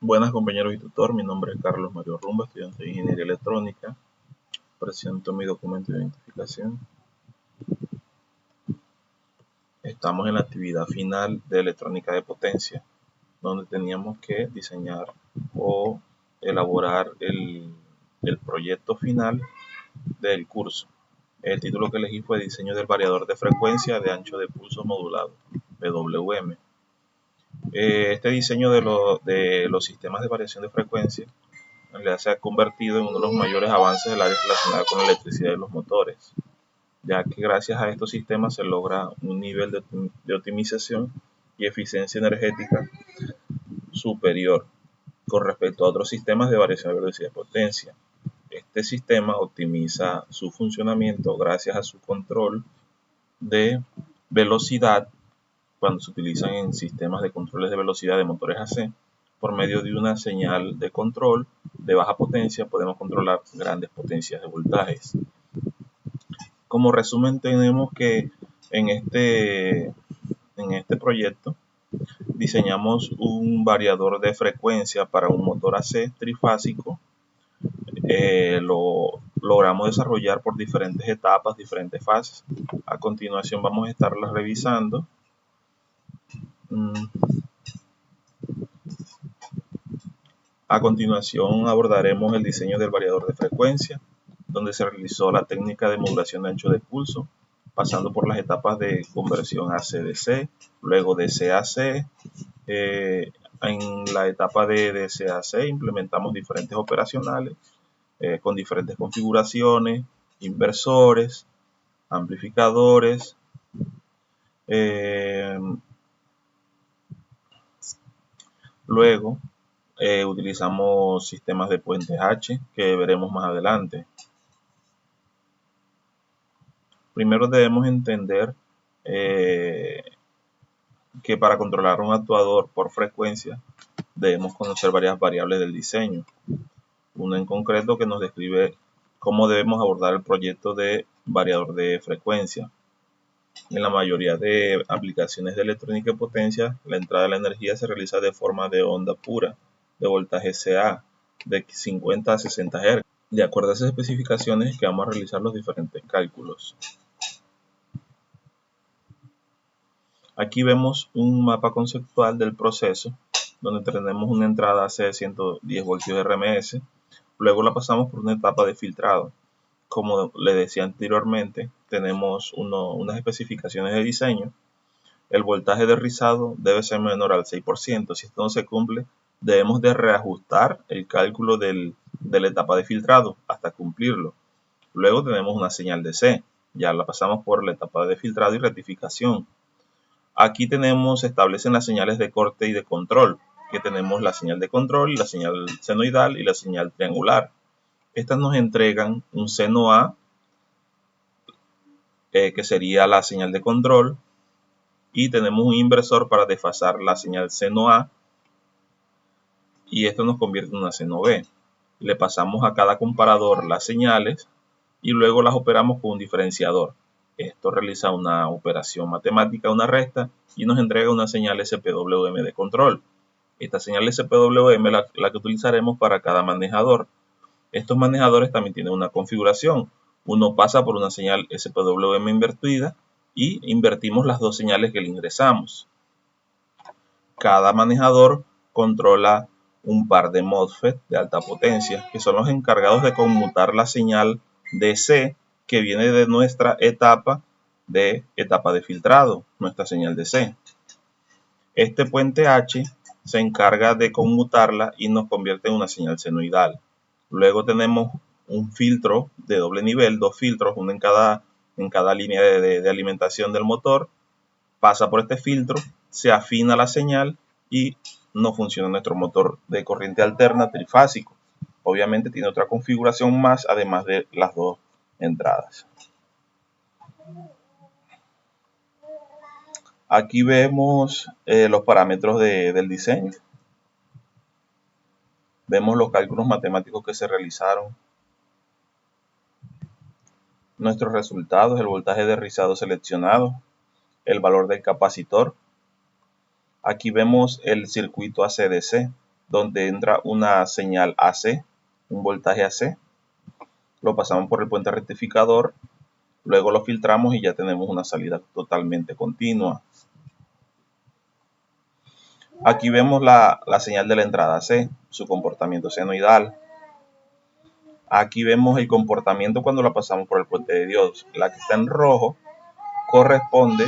Buenas compañeros y tutor, mi nombre es Carlos Mario Rumba, estudiante de Ingeniería Electrónica. Presento mi documento de identificación. Estamos en la actividad final de electrónica de potencia, donde teníamos que diseñar o elaborar el proyecto final del curso. El título que elegí fue Diseño del variador de frecuencia de ancho de pulso modulado, PWM. Este diseño de los sistemas de variación de frecuencia se ha convertido en uno de los mayores avances del área relacionada con la electricidad de los motores, ya que gracias a estos sistemas se logra un nivel de optimización y eficiencia energética superior con respecto a otros sistemas de variación de velocidad y potencia. Este sistema optimiza su funcionamiento gracias a su control de velocidad cuando se utilizan en sistemas de controles de velocidad de motores AC. Por medio de una señal de control de baja potencia podemos controlar grandes potencias de voltajes. Como resumen, tenemos que en este proyecto diseñamos un variador de frecuencia para un motor AC trifásico. Lo logramos desarrollar por diferentes etapas, diferentes fases. A continuación vamos a estarlas revisando. A continuación abordaremos el diseño del variador de frecuencia, donde se realizó la técnica de modulación de ancho de pulso, pasando por las etapas de conversión AC-DC, luego DC-AC. En la etapa de DC-AC implementamos diferentes operacionales con diferentes configuraciones, inversores, amplificadores, luego utilizamos sistemas de puentes H que veremos más adelante. Primero debemos entender que para controlar un actuador por frecuencia debemos conocer varias variables del diseño. Una en concreto que nos describe cómo debemos abordar el proyecto de variador de frecuencia. En la mayoría de aplicaciones de electrónica y potencia, la entrada de la energía se realiza de forma de onda pura, de voltaje CA, de 50 a 60 Hz. De acuerdo a esas especificaciones que vamos a realizar los diferentes cálculos. Aquí vemos un mapa conceptual del proceso, donde tenemos una entrada AC de 110 voltios RMS, luego la pasamos por una etapa de filtrado. Como le decía anteriormente, tenemos unas especificaciones de diseño. El voltaje de rizado debe ser menor al 6%. Si esto no se cumple, debemos de reajustar el cálculo de la etapa de filtrado hasta cumplirlo. Luego tenemos una señal de C. Ya la pasamos por la etapa de filtrado y rectificación. Aquí se establecen las señales de corte y de control, que tenemos la señal de control, la señal senoidal y la señal triangular. Estas nos entregan un seno A, que sería la señal de control, y tenemos un inversor para desfasar la señal seno A, y esto nos convierte en una seno B. Le pasamos a cada comparador las señales y luego las operamos con un diferenciador. Esto realiza una operación matemática, una resta, y nos entrega una señal SPWM de control. Esta señal SPWM es la que utilizaremos para cada manejador. Estos manejadores también tienen una configuración. Uno pasa por una señal SPWM invertida y invertimos las dos señales que le ingresamos. Cada manejador controla un par de MOSFET de alta potencia, que son los encargados de conmutar la señal DC que viene de nuestra etapa de filtrado, nuestra señal DC. Este puente H se encarga de conmutarla y nos convierte en una señal senoidal. Luego tenemos un filtro de doble nivel, dos filtros, uno en cada línea de alimentación del motor. Pasa por este filtro, se afina la señal y no funciona nuestro motor de corriente alterna trifásico. Obviamente tiene otra configuración más, además de las dos entradas. Aquí vemos los parámetros del diseño. Vemos los cálculos matemáticos que se realizaron. Nuestros resultados, el voltaje de rizado seleccionado, el valor del capacitor. Aquí vemos el circuito AC-DC. donde entra una señal AC, un voltaje AC. Lo pasamos por el puente rectificador, luego lo filtramos y ya tenemos una salida totalmente continua. Aquí vemos la señal de la entrada C, su comportamiento senoidal. Aquí vemos el comportamiento cuando la pasamos por el puente de diodos. La que está en rojo corresponde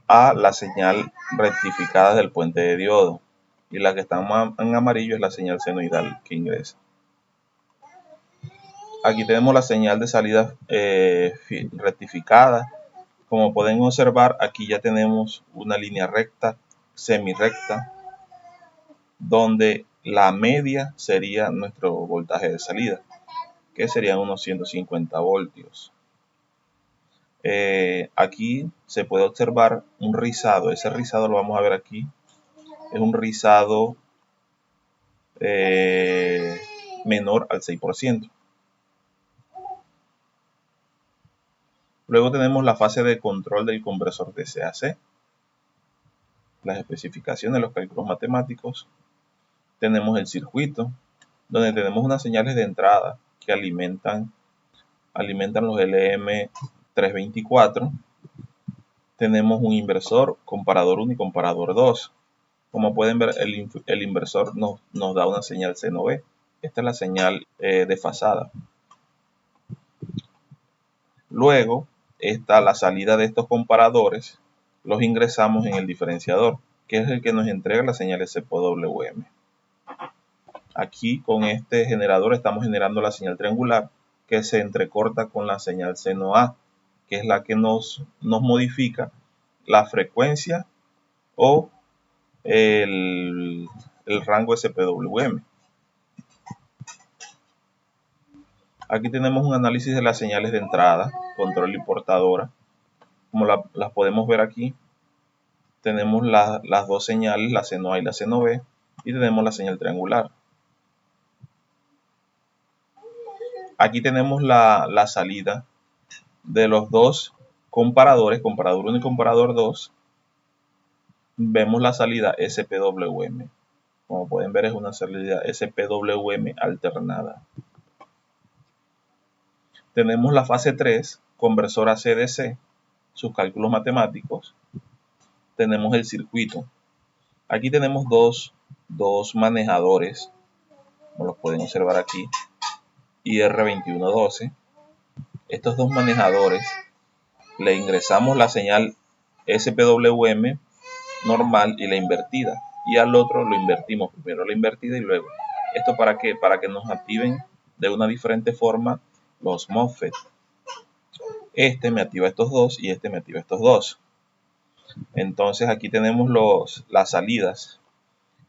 a la señal rectificada del puente de diodo y la que está en amarillo es la señal senoidal que ingresa. Aquí tenemos la señal de salida rectificada. Como pueden observar, aquí ya tenemos una línea recta, semirecta, donde la media sería nuestro voltaje de salida, que serían unos 150 voltios. Aquí se puede observar un rizado. Ese rizado lo vamos a ver aquí. Es un rizado menor al 6%. Luego tenemos la fase de control del compresor DCAC, las especificaciones, los cálculos matemáticos. Tenemos el circuito, donde tenemos unas señales de entrada que alimentan los LM324. Tenemos un inversor, comparador 1 y comparador 2. Como pueden ver, el inversor nos da una señal C-No-B. Esta es la señal desfasada. Luego está la salida de estos comparadores, los ingresamos en el diferenciador, que es el que nos entrega la señal SPWM. Aquí con este generador estamos generando la señal triangular, que se entrecorta con la señal seno-A, que es la que nos modifica la frecuencia o el rango SPWM. Aquí tenemos un análisis de las señales de entrada, control y portadora. Como las podemos ver aquí, tenemos las dos señales, la seno-A y la seno-B, y tenemos la señal triangular. Aquí tenemos la salida de los dos comparadores, comparador 1 y comparador 2. Vemos la salida SPWM. Como pueden ver, es una salida SPWM alternada. Tenemos la fase 3, conversora CDC, sus cálculos matemáticos. Tenemos el circuito. Aquí tenemos dos manejadores, como los pueden observar aquí, IR2112. Estos dos manejadores le ingresamos la señal SPWM normal y la invertida, y al otro lo invertimos, primero la invertida y luego. ¿Esto para qué? Para que nos activen de una diferente forma los MOSFET. Este me activa estos dos y este me activa estos dos. Entonces aquí tenemos las salidas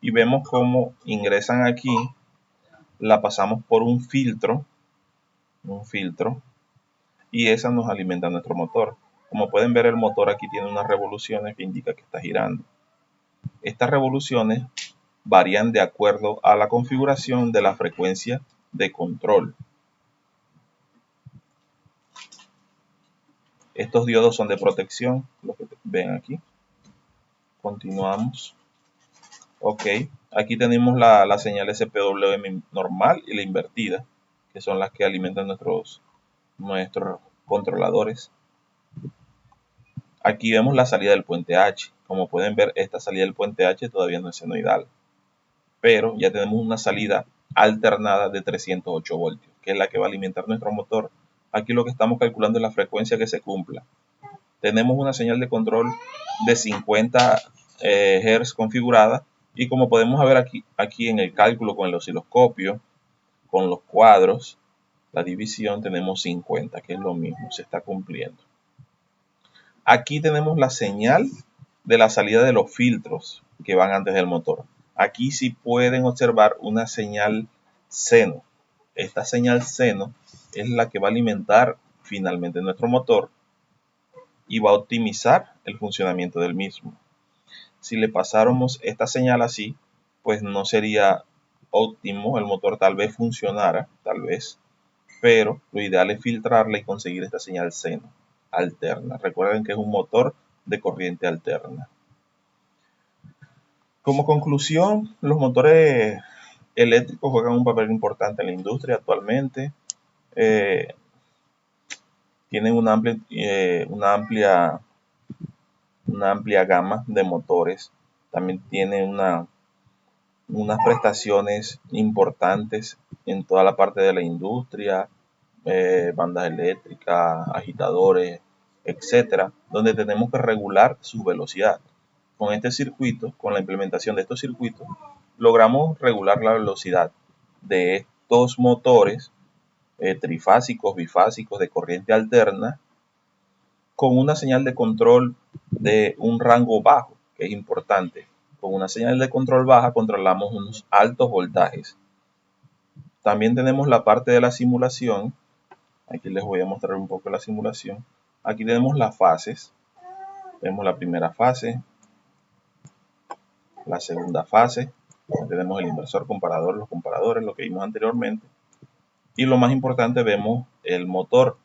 y vemos cómo ingresan aquí, la pasamos por un filtro y esa nos alimenta nuestro motor. Como pueden ver, el motor aquí tiene unas revoluciones que indica que está girando. Estas revoluciones varían de acuerdo a la configuración de la frecuencia de control. Estos diodos son de protección, lo que ven aquí. Continuamos. Ok, aquí tenemos la señal SPWM normal y la invertida, que son las que alimentan nuestros controladores. Aquí vemos la salida del puente H. Como pueden ver, esta salida del puente H todavía no es senoidal, pero ya tenemos una salida alternada de 308 voltios, que es la que va a alimentar nuestro motor. Aquí lo que estamos calculando es la frecuencia que se cumpla. Tenemos una señal de control de 50 Hz configurada, y como podemos ver aquí en el cálculo con el osciloscopio, con los cuadros, la división, tenemos 50, que es lo mismo, se está cumpliendo. Aquí tenemos la señal de la salida de los filtros que van antes del motor. Aquí sí pueden observar una señal seno. Esta señal seno es la que va a alimentar finalmente nuestro motor y va a optimizar el funcionamiento del mismo. Si le pasáramos esta señal así, pues no sería óptimo, el motor tal vez funcionara, tal vez, pero lo ideal es filtrarla y conseguir esta señal seno alterna. Recuerden que es un motor de corriente alterna. Como conclusión, los motores eléctricos juegan un papel importante en la industria actualmente. Tienen una amplia gama de motores. También tienen unas prestaciones importantes en toda la parte de la industria, bandas eléctricas, agitadores, etcétera, donde tenemos que regular su velocidad. Con este circuito, con la implementación de estos circuitos, logramos regular la velocidad de estos motores trifásicos, bifásicos, de corriente alterna, con una señal de control de un rango bajo, que es importante. Con una señal de control baja controlamos unos altos voltajes. También tenemos la parte de la simulación. Aquí les voy a mostrar un poco la simulación. Aquí tenemos las fases. Tenemos la primera fase, la segunda fase. Tenemos el inversor, comparador, los comparadores, lo que vimos anteriormente. Y lo más importante, vemos el motor.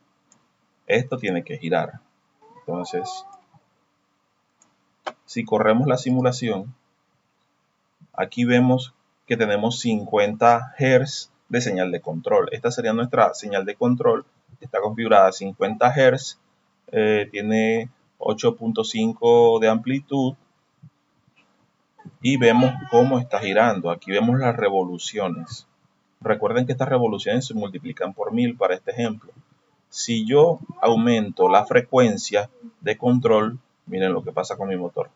Esto tiene que girar. Entonces, si corremos la simulación, aquí vemos que tenemos 50 Hz de señal de control. Esta sería nuestra señal de control. Está configurada a 50 Hz. Tiene 8.5 de amplitud. Y vemos cómo está girando. Aquí vemos las revoluciones. Recuerden que estas revoluciones se multiplican por 1000 para este ejemplo. Si yo aumento la frecuencia de control, miren lo que pasa con mi motor.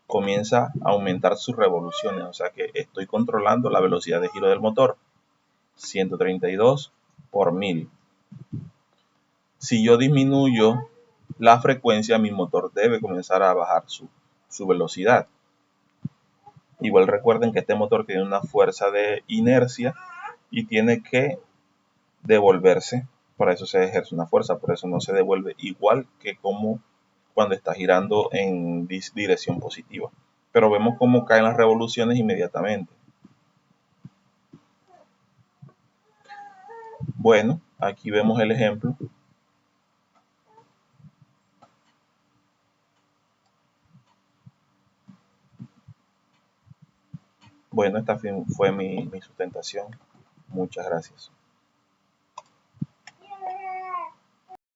Comienza a aumentar sus revoluciones, o sea que estoy controlando la velocidad de giro del motor. 132 por 1000. Si yo disminuyo la frecuencia, mi motor debe comenzar a bajar su velocidad. Igual recuerden que este motor tiene una fuerza de inercia y tiene que devolverse. Para eso se ejerce una fuerza, por eso no se devuelve igual que como cuando está girando en dirección positiva. Pero vemos cómo caen las revoluciones inmediatamente. Bueno, aquí vemos el ejemplo. Bueno, esta fue mi sustentación. Muchas gracias.